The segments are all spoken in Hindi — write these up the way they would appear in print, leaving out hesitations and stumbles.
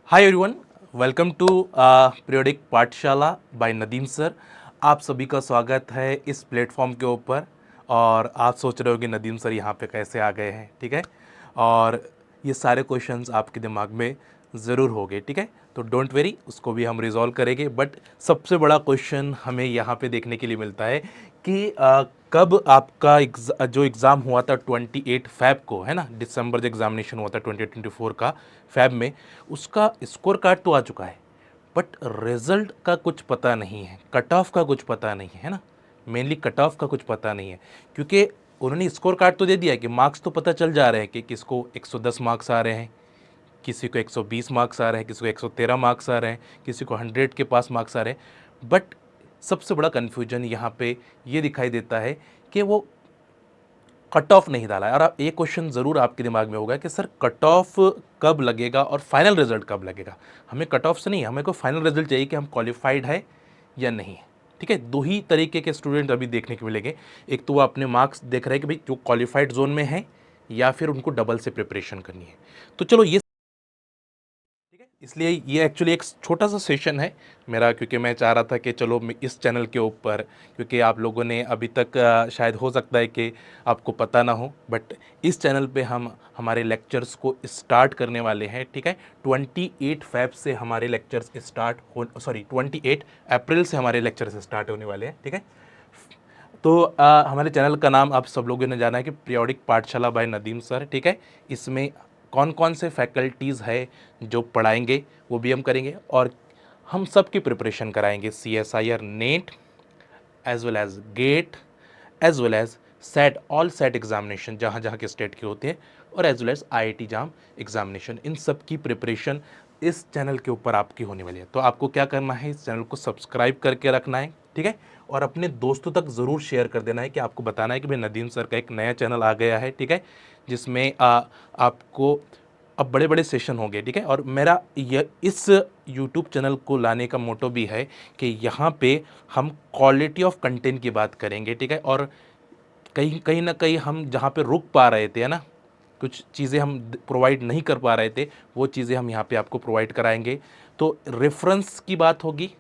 Hi everyone, welcome to periodic Pathshala by Nadeem sir. आप सभी का स्वागत है इस प्लेटफॉर्म के ऊपर। और आप सोच रहे हो कि नदीम सर यहाँ पे कैसे आ गए हैं, ठीक है। और ये सारे क्वेश्चंस आपके दिमाग में ज़रूर होंगे, ठीक है। तो डोंट वेरी, उसको भी हम रिजॉल्व करेंगे। बट सबसे बड़ा क्वेश्चन हमें यहाँ पे देखने के लिए मिलता है कि कब आपका जो एग्ज़ाम हुआ था 28 फ़ैब को, है ना, दिसंबर जो एग्जामिनेशन हुआ था 2024 का फ़ैब में, उसका स्कोर कार्ड तो आ चुका है, बट रिजल्ट का कुछ पता नहीं है, कट ऑफ का कुछ पता नहीं है ना। मेनली कट ऑफ का कुछ पता नहीं है, क्योंकि उन्होंने स्कोर कार्ड तो दे दिया है कि मार्क्स तो पता चल जा रहे हैं कि किसको 110 मार्क्स आ रहे हैं, किसी को 120 मार्क्स आ रहे हैं, किसी को 113 मार्क्स आ रहे हैं, किसी को 100 के पास मार्क्स आ रहे हैं। बट सबसे बड़ा कन्फ्यूजन यहाँ पे ये दिखाई देता है कि वो कट ऑफ नहीं डाला है। और आप एक क्वेश्चन ज़रूर आपके दिमाग में होगा कि सर कट ऑफ कब लगेगा और फाइनल रिजल्ट कब लगेगा। हमें कट ऑफ से नहीं, हमें को फाइनल रिजल्ट चाहिए कि हम क्वालिफाइड है या नहीं है, ठीक है। दो ही तरीके के स्टूडेंट अभी देखने को मिलेंगे। एक तो वो अपने मार्क्स देख रहे हैं कि भाई जो क्वालिफाइड जोन में है, या फिर उनको डबल से प्रिपरेशन करनी है। तो चलो ये, ठीक है, इसलिए ये एक्चुअली एक छोटा सा सेशन है मेरा, क्योंकि मैं चाह रहा था कि चलो मैं इस चैनल के ऊपर, क्योंकि आप लोगों ने अभी तक शायद हो सकता है कि आपको पता ना हो, बट इस चैनल पे हम हमारे लेक्चर्स को स्टार्ट करने वाले हैं, ठीक है। 28 फ़ैब से हमारे लेक्चर्स स्टार्ट हो, सॉरी 28 अप्रैल से हमारे लेक्चर्स स्टार्ट होने वाले हैं, ठीक है। तो हमारे चैनल का नाम आप सब लोगों ने जाना है कि periodic Pathshala by Nadeem sir, ठीक है। इसमें कौन कौन से फैकल्टीज़ है जो पढ़ाएंगे वो भी हम करेंगे, और हम सब की प्रिपरेशन कराएंगे, CSIR NET as well as GATE as well as SET, all SET examination जहाँ जहाँ के स्टेट के होते हैं, और as well as IIT JAM examination, इन सब की प्रिपरेशन इस चैनल के ऊपर आपकी होने वाली है। तो आपको क्या करना है, इस चैनल को सब्सक्राइब करके रखना है, ठीक है। और अपने दोस्तों तक ज़रूर शेयर कर देना है, कि आपको बताना है कि भाई नदीम सर का एक नया चैनल आ गया है, ठीक है, जिसमें आपको अब बड़े बड़े सेशन होंगे, ठीक है। और मेरा यह इस यूट्यूब चैनल को लाने का मोटो भी है कि यहाँ पे हम क्वालिटी ऑफ कंटेंट की बात करेंगे, ठीक है। और कहीं कहीं ना कहीं हम जहाँ पे रुक पा रहे थे, है ना, कुछ चीज़ें हम प्रोवाइड नहीं कर पा रहे थे, वो चीज़ें हम यहाँ पे आपको प्रोवाइड कराएंगे। तो रेफरेंस की बात होगी,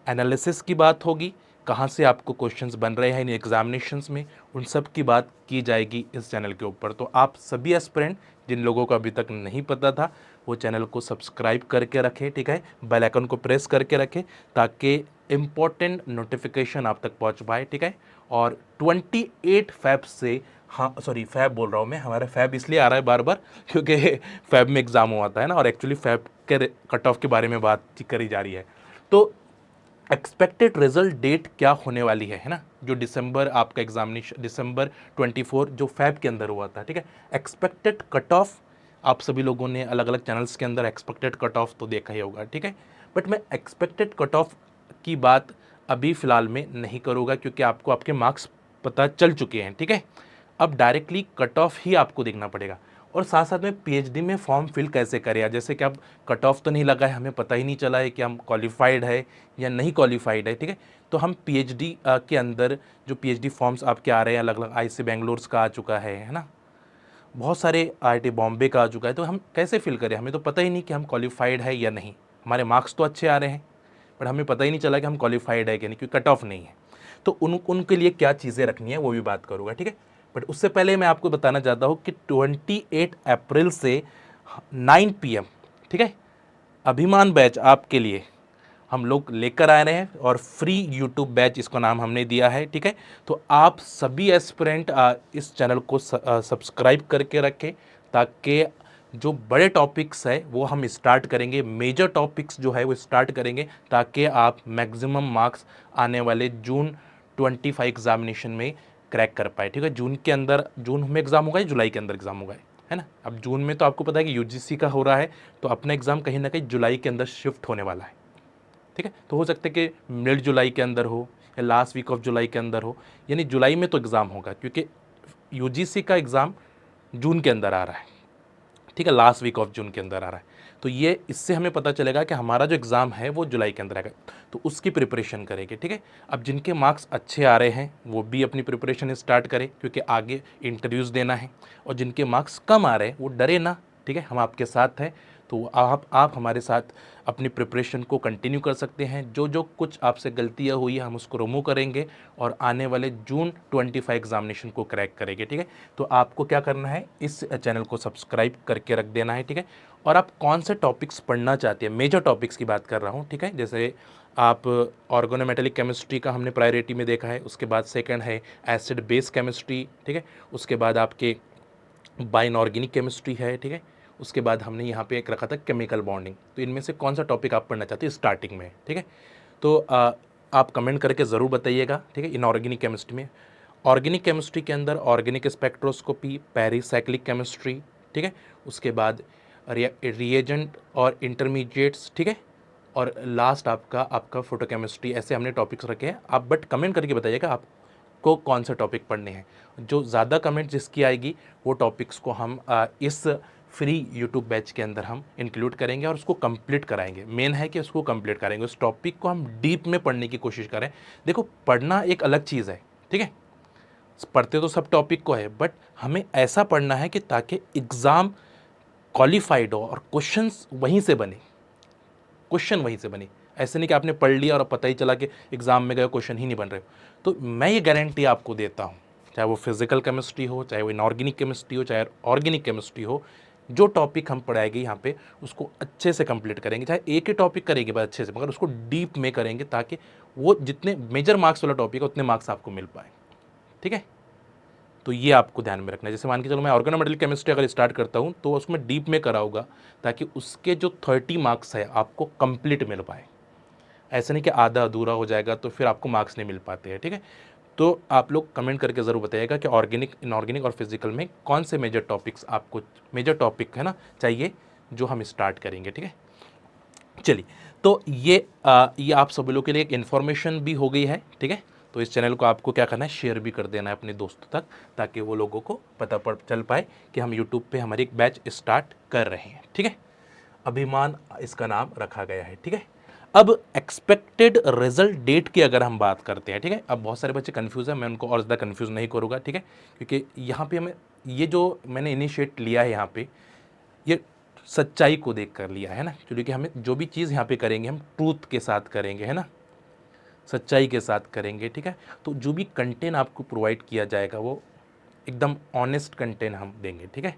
एनालिसिस की बात होगी, कहाँ से आपको क्वेश्चंस बन रहे हैं इन एग्जामिनेशंस में, उन सब की बात की जाएगी इस चैनल के ऊपर। तो आप सभी एस्पिरेंट जिन लोगों को अभी तक नहीं पता था, वो चैनल को सब्सक्राइब करके रखें, ठीक है, बेल आइकन को प्रेस करके रखें, ताकि इम्पोर्टेंट नोटिफिकेशन आप तक पहुंच पाए, ठीक है। और 28 फ़ैब से, हाँ सॉरी फ़ैब बोल रहा हूँ मैं, हमारा फ़ैब इसलिए आ रहा है बार बार क्योंकि फ़ैब में एग्ज़ाम हुआ था, है ना, और एक्चुअली फ़ैब के कट ऑफ के बारे में बात करी जा रही है। तो एक्सपेक्टेड रिजल्ट डेट क्या होने वाली है ना, जो दिसंबर आपका एग्जामिनेशन, दिसंबर 24 जो फ़ैब के अंदर हुआ था, ठीक है। एक्सपेक्टेड कट ऑफ, आप सभी लोगों ने अलग अलग चैनल्स के अंदर एक्सपेक्टेड कट ऑफ तो देखा ही होगा, ठीक है। बट मैं एक्सपेक्टेड कट ऑफ की बात अभी फ़िलहाल में नहीं करूँगा, क्योंकि आपको आपके मार्क्स पता चल चुके हैं, ठीक है। अब डायरेक्टली कट ऑफ ही आपको देखना पड़ेगा। और साथ साथ में PhD में फॉर्म फिल कैसे करें, जैसे कि अब कट ऑफ तो नहीं लगा है, हमें पता ही नहीं चला है कि हम क्वालिफाइड है या नहीं क्वालिफाइड है, ठीक है। तो हम PhD के अंदर जो PhD फॉर्म्स आपके आ रहे हैं, अलग अलग IIC बेंगलोर का आ चुका है ना, बहुत सारे IIT बॉम्बे का आ चुका है, तो हम कैसे फिल करें, हमें तो पता ही नहीं कि हम क्वालिफाइड है या नहीं। हमारे मार्क्स तो अच्छे आ रहे हैं, बट हमें पता ही नहीं चला कि हम क्वालिफाइड है कि नहीं, क्योंकि कट ऑफ नहीं है। तो उनके लिए क्या चीज़ें रखनी है वो भी बात करूँगा, ठीक है। बट उससे पहले मैं आपको बताना चाहता हूँ कि 28 अप्रैल से 9 PM, ठीक है, अभिमान बैच आपके लिए हम लोग लेकर आ रहे हैं, और फ्री यूट्यूब बैच इसको नाम हमने दिया है, ठीक है। तो आप सभी एस्पिरेंट इस चैनल को सब्सक्राइब करके रखें, ताकि जो बड़े टॉपिक्स है वो हम स्टार्ट करेंगे, मेजर टॉपिक्स जो है वो स्टार्ट करेंगे, ताकि आप मैक्सिमम मार्क्स आने वाले जून 25 एग्जामिनेशन में क्रैक कर पाए, ठीक है। जून के अंदर, जून में एग्ज़ाम होगा या जुलाई के अंदर एग्ज़ाम होगा, है ना। अब जून में तो आपको पता है कि UGC का हो रहा है, तो अपना एग्ज़ाम कहीं ना कहीं जुलाई के अंदर शिफ्ट होने वाला है, ठीक है। तो हो सकता है कि मिड जुलाई के अंदर हो या लास्ट वीक ऑफ जुलाई के अंदर हो, यानी जुलाई में तो एग्ज़ाम होगा, क्योंकि UGC का एग्ज़ाम जून के अंदर आ रहा है, ठीक है, लास्ट वीक ऑफ जून के अंदर आ रहा है। तो ये इससे हमें पता चलेगा कि हमारा जो एग्ज़ाम है वो जुलाई के अंदर आएगा, तो उसकी प्रिपरेशन करेंगे, ठीक है। अब जिनके मार्क्स अच्छे आ रहे हैं वो भी अपनी प्रिपरेशन स्टार्ट करें, क्योंकि आगे इंटरव्यूज़ देना है। और जिनके मार्क्स कम आ रहे हैं वो डरे ना, ठीक है, हम आपके साथ हैं। तो आप हमारे साथ अपनी प्रिपरेशन को कंटिन्यू कर सकते हैं। जो जो कुछ आपसे गलतियाँ हुई है हम उसको रिमूव करेंगे और आने वाले जून 25 एग्जामिनेशन को क्रैक करेंगे, ठीक है। तो आपको क्या करना है, इस चैनल को सब्सक्राइब करके रख देना है, ठीक है। और आप कौन से टॉपिक्स पढ़ना चाहते हैं, मेजर टॉपिक्स की बात कर रहा हूँ, ठीक है। जैसे आप ऑर्गेनोमेटेलिक केमिस्ट्री का हमने प्रायोरिटी में देखा है, उसके बाद सेकंड है एसिड बेस केमिस्ट्री, ठीक है। उसके बाद आपके बाइनऑर्गेनिक केमिस्ट्री है, ठीक है। उसके बाद हमने यहाँ पे एक रखा था केमिकल बॉन्डिंग। तो इनमें से कौन सा टॉपिक आप पढ़ना चाहते हैं स्टार्टिंग में, ठीक है। तो आप कमेंट करके ज़रूर बताइएगा, ठीक है। इनऑर्गेनिक केमिस्ट्री में, ऑर्गेनिक केमिस्ट्री के अंदर ऑर्गेनिक स्पेक्ट्रोस्कोपी, पेरिसाइक्लिक केमिस्ट्री, ठीक है। उसके बाद रिएजेंट और इंटरमीडिएट्स, ठीक है। और लास्ट आपका आपका फोटोकेमिस्ट्री। ऐसे हमने टॉपिक्स रखे हैं। आप बट कमेंट करके बताइएगा आपको कौन सा टॉपिक पढ़ने हैं। जो ज़्यादा कमेंट जिसकी आएगी वो टॉपिक्स को हम इस फ्री यूट्यूब बैच के अंदर हम इंक्लूड करेंगे और उसको कंप्लीट कराएंगे। मेन है कि उसको कंप्लीट करेंगे, उस टॉपिक को हम डीप में पढ़ने की कोशिश करें। देखो, पढ़ना एक अलग चीज़ है, ठीक है। पढ़ते तो सब टॉपिक को है, बट हमें ऐसा पढ़ना है कि ताकि एग्ज़ाम क्वालिफाइड हो और क्वेश्चंस वहीं से बने, क्वेश्चन वहीं से बने। ऐसे नहीं कि आपने पढ़ लिया और पता ही चला कि एग्जाम में गए क्वेश्चन ही नहीं बन रहे। तो मैं ये गारंटी आपको देता हूँ, चाहे वो फिजिकल केमिस्ट्री हो, चाहे वो इनऑर्गेनिक केमिस्ट्री हो, चाहे ऑर्गेनिक केमिस्ट्री हो, जो टॉपिक हम पढ़ाएंगे यहाँ पे उसको अच्छे से कंप्लीट करेंगे। चाहे एक ही टॉपिक करेंगे बस अच्छे से, मगर उसको डीप में करेंगे ताकि वो जितने मेजर मार्क्स वाला टॉपिक है उतने मार्क्स आपको मिल पाए, ठीक है। तो ये आपको ध्यान में रखना है। जैसे मान के चलो मैं ऑर्गेनोमेटेलिक केमिस्ट्री अगर स्टार्ट करता हूँ तो उसमें डीप में कराऊंगा ताकि उसके जो 30 मार्क्स है आपको कंप्लीट मिल पाए। ऐसा नहीं कि आधा अधूरा हो जाएगा तो फिर आपको मार्क्स नहीं मिल पाते हैं, ठीक है। तो आप लोग कमेंट करके ज़रूर बताइएगा कि ऑर्गेनिक, इनऑर्गेनिक और फिजिकल में कौन से मेजर टॉपिक्स आपको, मेजर टॉपिक है ना, चाहिए जो हम स्टार्ट करेंगे, ठीक है। चलिए, तो ये आप सभी लोगों के लिए एक इन्फॉर्मेशन भी हो गई है, ठीक है। तो इस चैनल को आपको क्या करना है, शेयर भी कर देना है अपने दोस्तों तक, ताकि वो लोगों को पता चल पाए कि हम यूट्यूब पे हमारी एक बैच स्टार्ट कर रहे हैं, ठीक है। अभिमान इसका नाम रखा गया है, ठीक है। अब एक्सपेक्टेड रिजल्ट डेट की अगर हम बात करते हैं, ठीक है। अब बहुत सारे बच्चे कंफ्यूज हैं, मैं उनको और ज़्यादा कंफ्यूज नहीं करूँगा, ठीक है। क्योंकि यहाँ पे हमें ये जो मैंने इनिशिएट लिया है यहाँ पे, ये सच्चाई को देख कर लिया है ना, क्योंकि हमें जो भी चीज़ यहाँ पे करेंगे हम ट्रूथ के साथ करेंगे, है ना, सच्चाई के साथ करेंगे, ठीक है। तो जो भी कंटेंट आपको प्रोवाइड किया जाएगा वो एकदम ऑनेस्ट कंटेंट हम देंगे, ठीक है।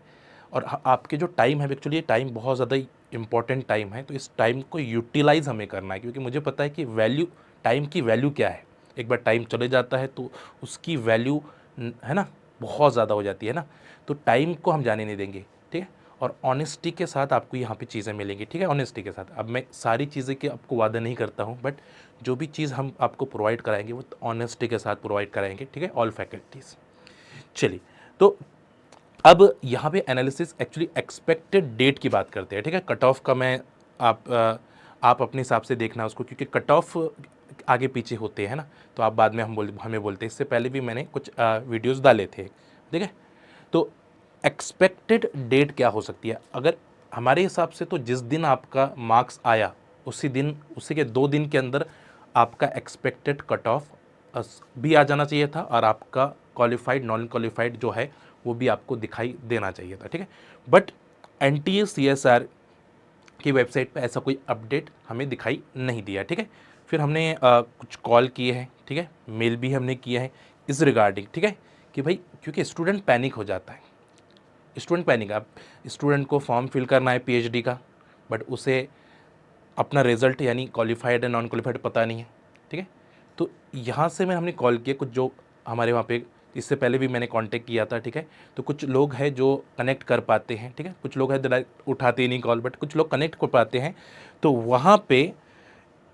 और आपके जो टाइम है, एक्चुअली ये टाइम बहुत ज़्यादा इंपॉर्टेंट टाइम है, तो इस टाइम को यूटिलाइज हमें करना है, क्योंकि मुझे पता है कि वैल्यू, टाइम की वैल्यू क्या है। एक बार टाइम चले जाता है तो उसकी वैल्यू है ना बहुत ज़्यादा हो जाती है ना। तो टाइम को हम जाने नहीं देंगे, ठीक है। और ऑनेस्टी के साथ आपको यहाँ पे चीज़ें मिलेंगी, ठीक है, ऑनेस्टी के साथ। अब मैं सारी चीज़ें के आपको वादा नहीं करता हूँ, बट जो भी चीज़ हम आपको प्रोवाइड कराएंगे वो ऑनेस्टी के साथ प्रोवाइड कराएंगे, ठीक है, ऑल फैकल्टीज़। चलिए, तो अब यहाँ पे एनालिसिस एक्चुअली एक्सपेक्टेड डेट की बात करते हैं, ठीक है। कट ऑफ का मैं आप अपने हिसाब से देखना उसको, क्योंकि कट ऑफ आगे पीछे होते हैं ना, तो आप बाद में हमें बोलते हैं। इससे पहले भी मैंने कुछ वीडियोस डाले थे, ठीक है। तो एक्सपेक्टेड डेट क्या हो सकती है, अगर हमारे हिसाब से तो जिस दिन आपका मार्क्स आया उसी दिन, उसी के 2 दिन के अंदर आपका एक्सपेक्टेड कट ऑफ भी आ जाना चाहिए था, और आपका क्वालिफाइड नॉन क्वालिफाइड जो है वो भी आपको दिखाई देना चाहिए था, ठीक है। बट NTA CSR की वेबसाइट पे ऐसा कोई अपडेट हमें दिखाई नहीं दिया, ठीक है। फिर हमने कुछ कॉल किए हैं, ठीक है, मेल भी हमने किया है इस रिगार्डिंग, ठीक है, कि भाई क्योंकि स्टूडेंट पैनिक हो जाता है। स्टूडेंट पैनिक, आप स्टूडेंट को फॉर्म फिल करना है PhD का, बट उसे अपना रिजल्ट यानी क्वालिफाइड है नॉन क्वालिफाइड पता नहीं है, ठीक है। तो यहाँ से हमने कॉल किया कुछ जो हमारे वहाँ पे, इससे पहले भी मैंने कांटेक्ट किया था, ठीक है। तो कुछ लोग हैं जो कनेक्ट कर पाते हैं, ठीक है, कुछ लोग हैं डायरेक्ट उठाते ही नहीं कॉल, बट कुछ लोग कनेक्ट कर पाते हैं। तो वहाँ पे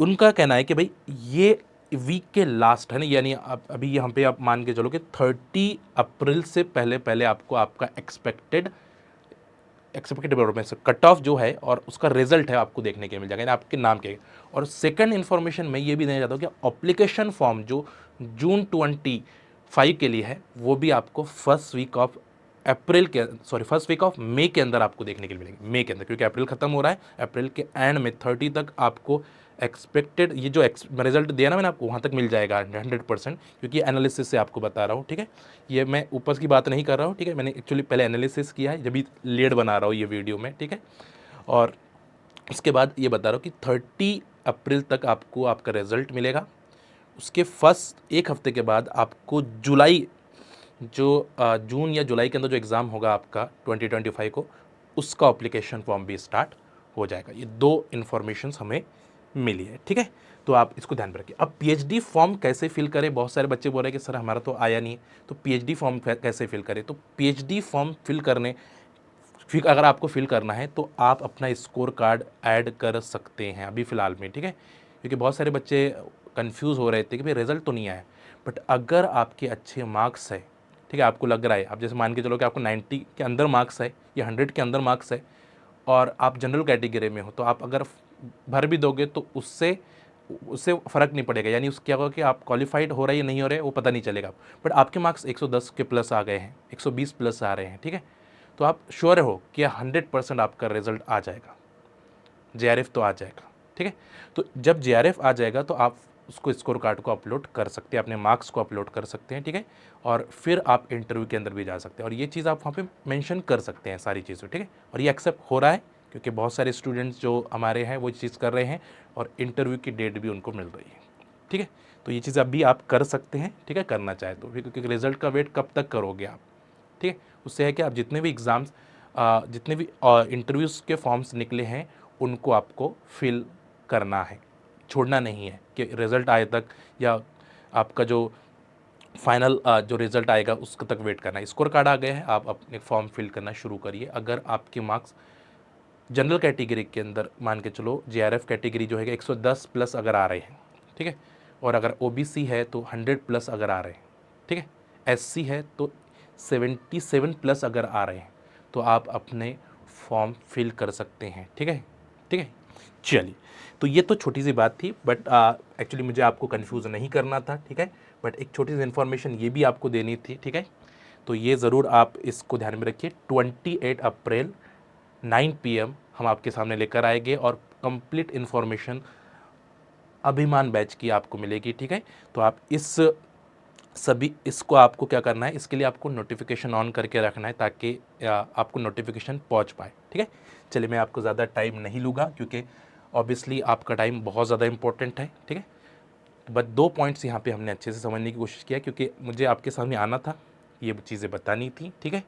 उनका कहना है कि भाई ये वीक के लास्ट है ना, यानी अभी यहाँ पे आप मान के चलो कि 30 अप्रैल से पहले पहले आपको आपका एक्सपेक्टेड परफॉर्मेंस कट ऑफ जो है और उसका रिजल्ट है आपको देखने के मिल जाएगा, यानी आपके नाम के। और सेकंड इन्फॉर्मेशन मैं ये भी देना चाहता हूँ कि एप्लीकेशन फॉर्म जो जून 25 के लिए है वो भी आपको फर्स्ट वीक ऑफ मई के अंदर आपको देखने के लिए मिलेंगे, मई के अंदर, क्योंकि अप्रैल खत्म हो रहा है। अप्रैल के एंड में 30 तक आपको एक्सपेक्टेड ये जो रिजल्ट दिया ना मैंने आपको, वहाँ तक मिल जाएगा 100%, क्योंकि एनालिसिस से आपको बता रहा हूँ, ठीक है। ये मैं ऊपर की बात नहीं कर रहा हूँ, ठीक है, मैंने एक्चुअली पहले एनालिसिस किया है जब भी लेड बना रहा हूँ ये वीडियो में, ठीक है। और उसके बाद ये बता रहा हूँ कि 30 अप्रैल तक आपको आपका रिज़ल्ट मिलेगा। उसके फर्स्ट एक हफ्ते के बाद आपको जुलाई जो जून या जुलाई के अंदर जो एग्ज़ाम होगा आपका 2025 को, उसका एप्लीकेशन फॉर्म भी स्टार्ट हो जाएगा। ये 2 इन्फॉर्मेशंस हमें मिली है, ठीक है? तो आप इसको ध्यान में रखिए। अब पीएचडी फॉर्म कैसे फिल करें? बहुत सारे बच्चे बोल रहे हैं कि सर हमारा तो आया नहीं है, तो पीएचडी फॉर्म कैसे फिल करें? तो पीएचडी फॉर्म फिल करने फिर अगर आपको फिल करना है तो आप अपना स्कोर कार्ड ऐड कर सकते हैं अभी फ़िलहाल में, ठीक है? क्योंकि बहुत सारे बच्चे कंफ्यूज हो रहे थे कि भाई रिज़ल्ट तो नहीं आया, बट अगर आपके अच्छे मार्क्स है, ठीक है, आपको लग रहा है, आप जैसे मान के चलो कि आपको 90 के अंदर मार्क्स है या 100 के अंदर मार्क्स है और आप जनरल कैटेगरी में हो, तो आप अगर भर भी दोगे तो उससे उससे फ़र्क नहीं पड़ेगा। यानी उस क्या होगा कि आप क्वालिफाइड हो रहे हैं या नहीं हो रहे, वो पता नहीं चलेगा। बट आपके मार्क्स 110 के प्लस आ गए हैं, 120 प्लस आ रहे हैं, ठीक है? तो आप श्योर हो कि 100% आपका रिजल्ट आ जाएगा, जेआरएफ तो आ जाएगा, ठीक है? तो जब जेआरएफ आ जाएगा तो आप उसको स्कोर कार्ड को अपलोड कर सकते हैं, अपने मार्क्स को अपलोड कर सकते हैं, ठीक है? और फिर आप इंटरव्यू के अंदर भी जा सकते हैं और ये चीज़ आप वहाँ पे मेंशन कर सकते हैं सारी चीज़ें, ठीक है? और ये एक्सेप्ट हो रहा है क्योंकि बहुत सारे स्टूडेंट्स जो हमारे हैं वो चीज़ कर रहे हैं और इंटरव्यू की डेट भी उनको मिल रही है, ठीक है? तो ये चीज़ अभी आप कर सकते हैं, ठीक है, करना चाहे तो, क्योंकि रिजल्ट का वेट कब तक करोगे आप, ठीक है? उससे है कि आप जितने भी एग्ज़ाम्स जितने भी इंटरव्यूज़ के फॉर्म्स निकले हैं उनको आपको फिल करना है, छोड़ना नहीं है कि रिज़ल्ट आए तक या आपका जो फाइनल जो रिज़ल्ट आएगा उसके तक वेट करना है। स्कोर कार्ड आ गया है, आप अपने फॉर्म फिल करना शुरू करिए। अगर आपके मार्क्स जनरल कैटेगरी के अंदर मान के चलो, जेआरएफ कैटेगरी जो है 110 प्लस अगर आ रहे हैं, ठीक है, और अगर ओबीसी है तो 100 प्लस अगर आ रहे हैं, ठीक है, एससी है तो 77 प्लस अगर आ रहे हैं, तो आप अपने फॉर्म फिल कर सकते हैं, ठीक है, ठीक है। चलिए, तो ये तो छोटी सी बात थी, बट एक्चुअली मुझे आपको कंफ्यूज नहीं करना था, ठीक है, बट एक छोटी सी इन्फॉर्मेशन ये भी आपको देनी थी, ठीक है। तो ये ज़रूर आप इसको ध्यान में रखिए। 28 अप्रैल 9 PM हम आपके सामने लेकर आएंगे और कंप्लीट इन्फॉर्मेशन अभिमान बैच की आपको मिलेगी, ठीक है। तो आप इसको आपको क्या करना है, इसके लिए आपको नोटिफिकेशन ऑन करके रखना है ताकि आपको नोटिफिकेशन पहुंच पाए, ठीक है। चलिए, मैं आपको ज़्यादा टाइम नहीं लूँगा क्योंकि ऑब्वियसली आपका टाइम बहुत ज़्यादा इंपॉर्टेंट है, ठीक है। बट 2 पॉइंट्स यहाँ पे हमने अच्छे से समझने की कोशिश किया क्योंकि मुझे आपके सामने आना था, ये चीज़ें बतानी थी, ठीक है।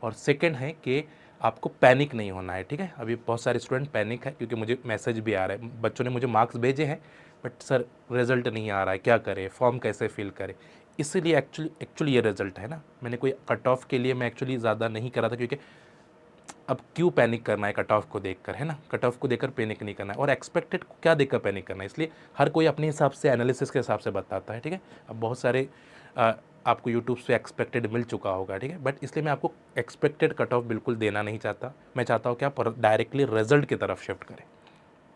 और सेकंड है कि आपको पैनिक नहीं होना है, ठीक है। अभी बहुत सारे स्टूडेंट पैनिक है क्योंकि मुझे मैसेज भी आ रहा है, बच्चों ने मुझे मार्क्स भेजे हैं बट सर रिज़ल्ट नहीं आ रहा है, क्या करें, फॉर्म कैसे फिल करें। इसीलिए एक्चुअली ये रिज़ल्ट है ना, मैंने कोई कट ऑफ के लिए मैं एक्चुअली ज़्यादा नहीं करा था क्योंकि अब क्यों पैनिक करना है कट ऑफ को देखकर, है ना। कट ऑफ को देखकर पैनिक नहीं करना है और एक्सपेक्टेड को क्या देखकर पैनिक करना है। इसलिए हर कोई अपने हिसाब से एनालिसिस के हिसाब से बताता है, ठीक है। अब बहुत सारे आपको यूट्यूब से एक्सपेक्टेड मिल चुका होगा, ठीक है, बट इसलिए मैं आपको एक्सपेक्टेड कट ऑफ बिल्कुल देना नहीं चाहता। मैं चाहता हूँ कि आप डायरेक्टली रिजल्ट की तरफ शिफ्ट करें,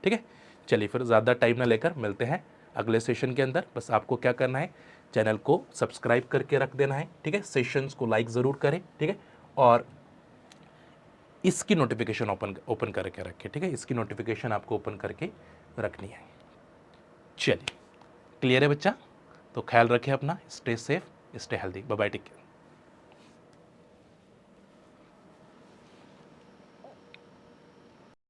ठीक है। चलिए, फिर ज़्यादा टाइम ना लेकर मिलते हैं अगले सेशन के अंदर। बस आपको क्या करना है, चैनल को सब्सक्राइब करके रख देना है, ठीक है। सेशंस को लाइक ज़रूर करें, ठीक है, और इसकी नोटिफिकेशन ओपन करके रखें, ठीक है। इसकी नोटिफिकेशन आपको ओपन करके रखनी है। चलिए, क्लियर है बच्चा? तो ख्याल रखें अपना, stay safe, stay healthy, bye bye, take care.